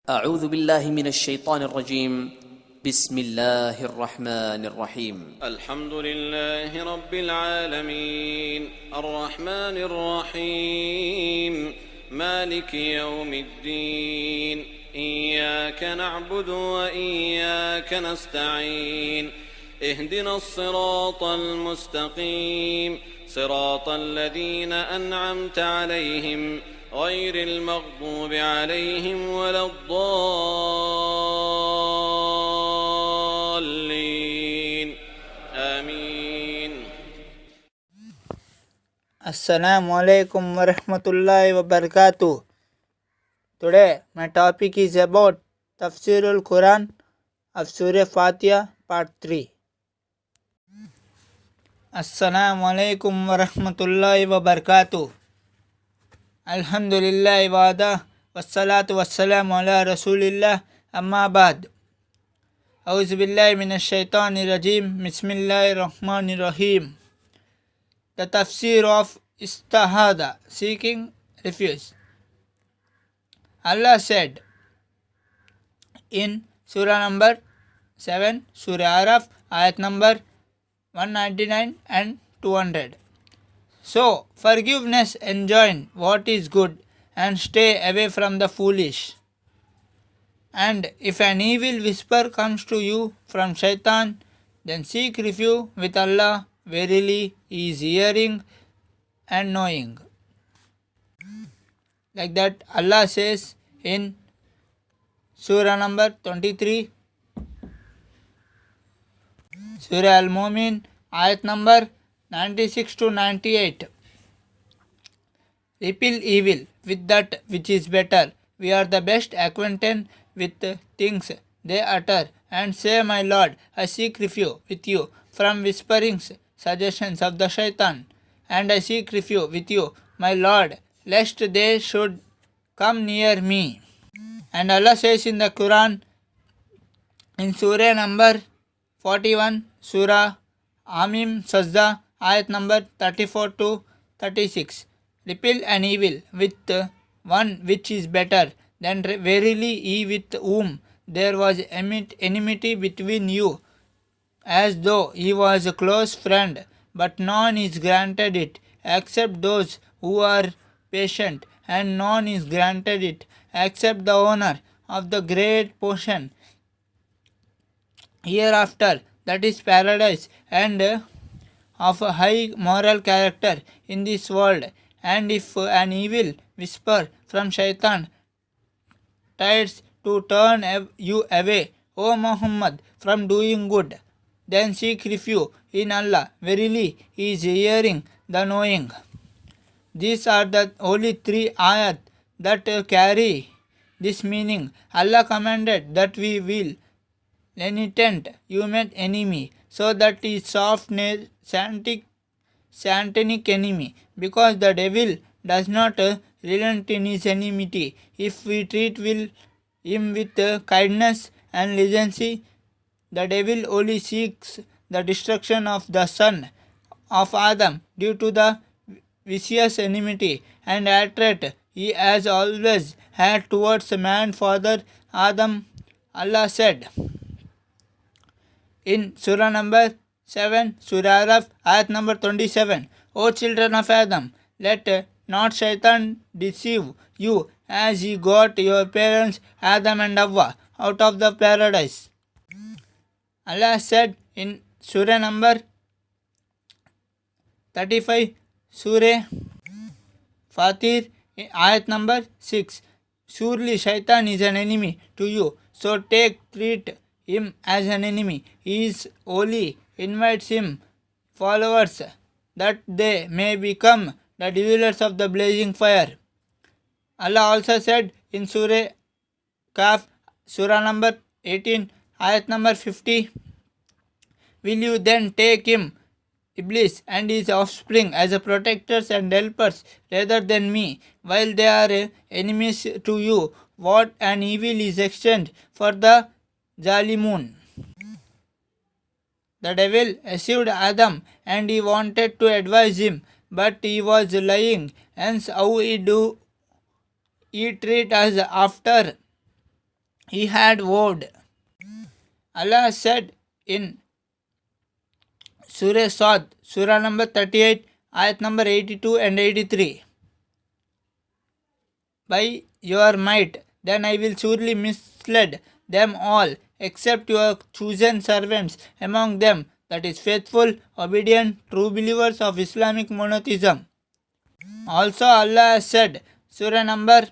أعوذ بالله من الشيطان الرجيم. بسم الله الرحمن الرحيم. الحمد لله رب العالمين الرحمن الرحيم مالك يوم الدين إياك نعبد وإياك نستعين اهدنا الصراط المستقيم صراط الذين أنعمت عليهم غير المغضوب عليهم ولا الضالين آمين. Assalamualaikum warahmatullahi wabarakatuh. Today my topic is about Tafsirul Quran of Surah Fatiha Part 3. Assalamualaikum warahmatullahi wabarakatuh. Alhamdulillah wa'ada wassalatu wassalamu ala rasulillah amma ba'd. A'udhu billahi minash shaitanir rajim. Bismillahir rahmanir rahim. The tafsir of istihada, seeking refuge. Allah said in Surah number 7, Surah Araf, ayat number 199 and 200. So, forgiveness enjoin what is good and stay away from the foolish. And if an evil whisper comes to you from shaitan, then seek refuge with Allah. Verily, He is hearing and knowing. Like that, Allah says in Surah number 23, Surah Al-Mu'min, ayat number 96 to 98. Repel evil with that which is better. We are the best acquainted with things they utter. And say, my Lord, I seek refuge with you from whisperings, suggestions of the shaitan. And I seek refuge with you, my Lord, lest they should come near me. And Allah says in the Quran, in Surah number 41, Surah Amim Sajda, ayat number 34 to 36. Repel an evil with one which is better. Then verily he with whom there was enmity between you, as though he was a close friend, but none is granted it, except those who are patient, and none is granted it, except the owner of the great portion hereafter, that is paradise, and of a high moral character in this world. And if an evil whisper from shaitan tries to turn you away, O Muhammad, from doing good, then seek refuge in Allah. Verily, He is hearing the knowing. These are the only 3 ayat that carry this meaning. Allah commanded that we will lenitent human enemy, so that he is soft satanic enemy, because the devil does not relent in his enmity. If we treat him with kindness and leniency, the devil only seeks the destruction of the son of Adam due to the vicious enmity and hatred he has always had towards man father Adam. Allah said in Surah number 7, Surah Araf, ayat number 27, O children of Adam, let not shaitan deceive you, as he got your parents Adam and Havva out of the paradise. Allah said in Surah number 35, Surah Fatir, ayat number 6, surely shaitan is an enemy to you, so treat him as an enemy. He is only invites him followers, that they may become the dwellers of the blazing fire. Allah also said in Surah Kaf, Surah number 18, ayat number 50, will you then take him, Iblis, and his offspring as protectors and helpers rather than me, while they are enemies to you? What an evil is exchanged for the Zalimun. The devil deceived Adam, and he wanted to advise him, but he was lying. Hence, how he treat us after he had vowed. Allah said in Surah Sad, Surah number 38, ayat number 82 and 83, by your might, then I will surely mislead them all, except your chosen servants among them, that is faithful, obedient, true believers of Islamic monotheism. Also Allah has said, Surah number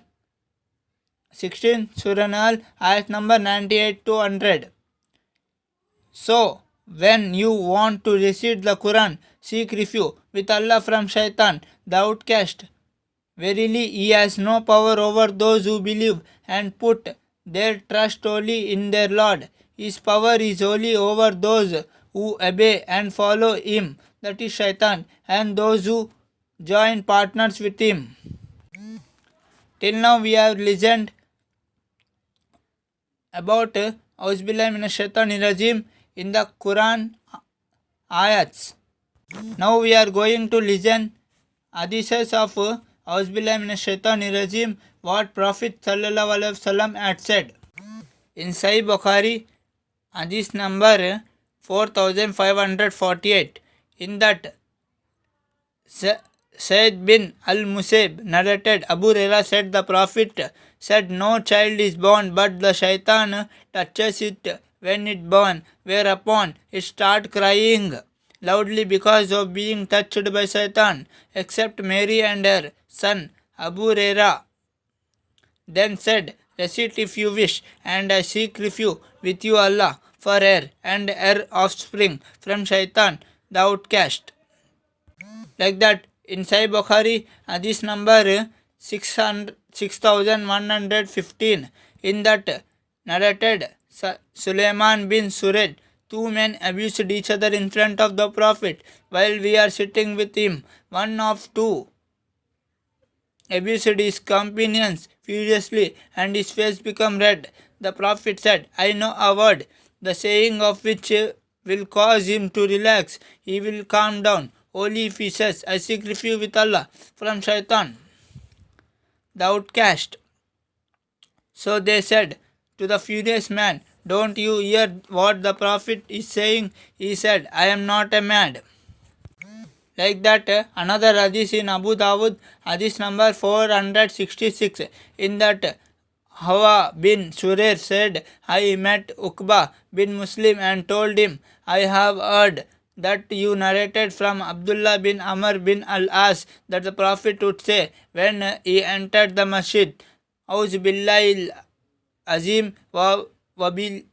16, Surah Nahl, ayat number 98 to 100. So, when you want to recite the Quran, seek refuge with Allah from Shaitan, the outcast. Verily, he has no power over those who believe and put their trust only in their Lord. His power is only over those who obey and follow him, that is Shaitan, and those who join partners with him. Till now we have listened about Auzubillahi Minash Shaitanir Rajim in the Quran ayats. Now we are going to listen hadiths of Auzubillahi Minash Shaitanir Rajim, what Prophet Sallallahu Alaihi Wasallam had said. In Sahih Bukhari, hadith number 4548, in that Sayyid bin al-Musaib narrated, Abu Hurairah said, the Prophet said, no child is born but the shaitan touches it when it born, whereupon it start crying loudly because of being touched by Shaitan, except Mary and her son. Abu Hurairah then said, recite if you wish, and I seek refuge with you Allah for her and her offspring from Shaitan, the outcast. Like that, in Sahih Bukhari, hadith number 6115, in that narrated, Sulaiman bin Sured, two men abused each other in front of the Prophet while we are sitting with him. One of two abused his companions furiously, and his face became red. The Prophet said, I know a word, the saying of which will cause him to relax. He will calm down. Only if he says, I seek refuge with Allah from Shaitan, the outcast. So they said to the furious man, don't you hear what the Prophet is saying? He said, I am not a mad. Like that, another hadith in Abu Dawud, hadith number 466, in that Hawa bin Shureir said, I met Uqba bin Muslim and told him, I have heard that you narrated from Abdullah bin Amr bin al-As that the Prophet would say when he entered the masjid, Auzu billahi al-azim wa Wajil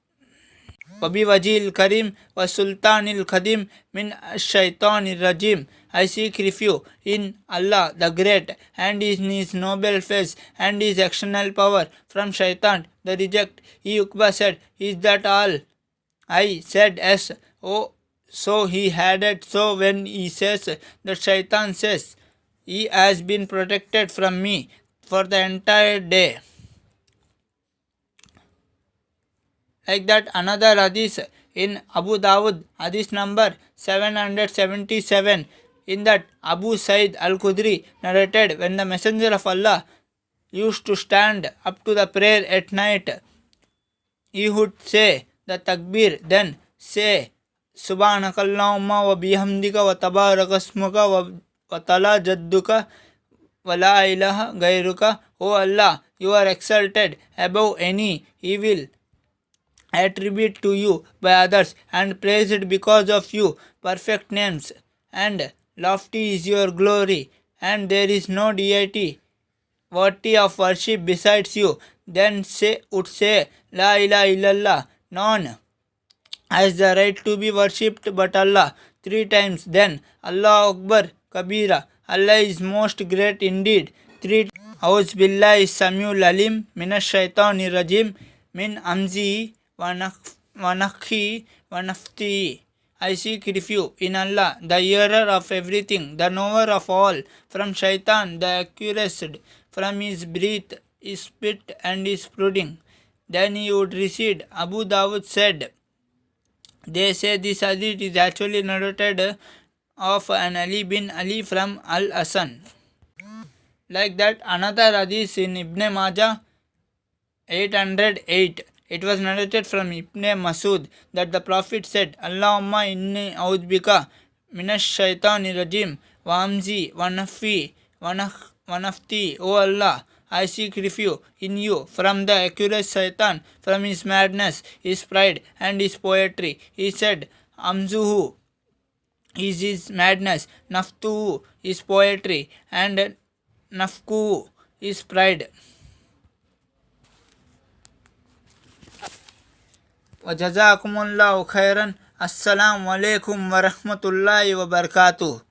Karim wa Sultanil Khadim min Shaitanir Rajim. I seek refuge in Allah the Great and in His noble face and His external power from Shaitan the reject. He Uqba said, is that all? I said, yes. Oh, so he added, so when he says that Shaitan says, he has been protected from me for the entire day. Like that, another hadith in Abu Dawud, hadith number 777, in that Abu Sa'id al-Khudri narrated, when the Messenger of Allah used to stand up to the prayer at night, he would say the takbir, then say, Subhanakallahumma wa bihamdika wa tabarakasmuka wa tala jadduka wa la ilaha gairuka. O Allah, you are exalted above any evil attribute to you by others and praised because of you perfect names, and lofty is your glory, and there is no deity worthy of worship besides you. Then would say, La ilaha illallah, none has the right to be worshipped but Allah, 3 times. Then Allah Akbar Kabira, Allah is most great indeed, 3 times. Auz billahi Samiul Alim Minash Shaitanir Rajim min Amzi wa Nakhi wa Nafti. I seek refuge in Allah, the hearer of everything, the knower of all, from Shaitan, the accursed, from his breath, his spit, and his brooding. Then he would recede. Abu Dawud said, they say this hadith is actually narrated of an Ali bin Ali from Al-Hasan. Like that, another hadith in Ibn Majah, 808. It was narrated from Ibn Masud that the Prophet said, Allahumma inni a'udhbika minash shaitani rajim wa amzi wa nafi wa nafti. O Allah, I seek refuge in you from the accurate shaitan, from his madness, his pride, and his poetry. He said, Amzuhu is his madness, Naftuhu is poetry, and Nafkuhu is pride. वजज़ाकुमुल्लाहु खैरन। अस्सलामु अलैकुम वरहमतुल्लाहि वबरकातुहू।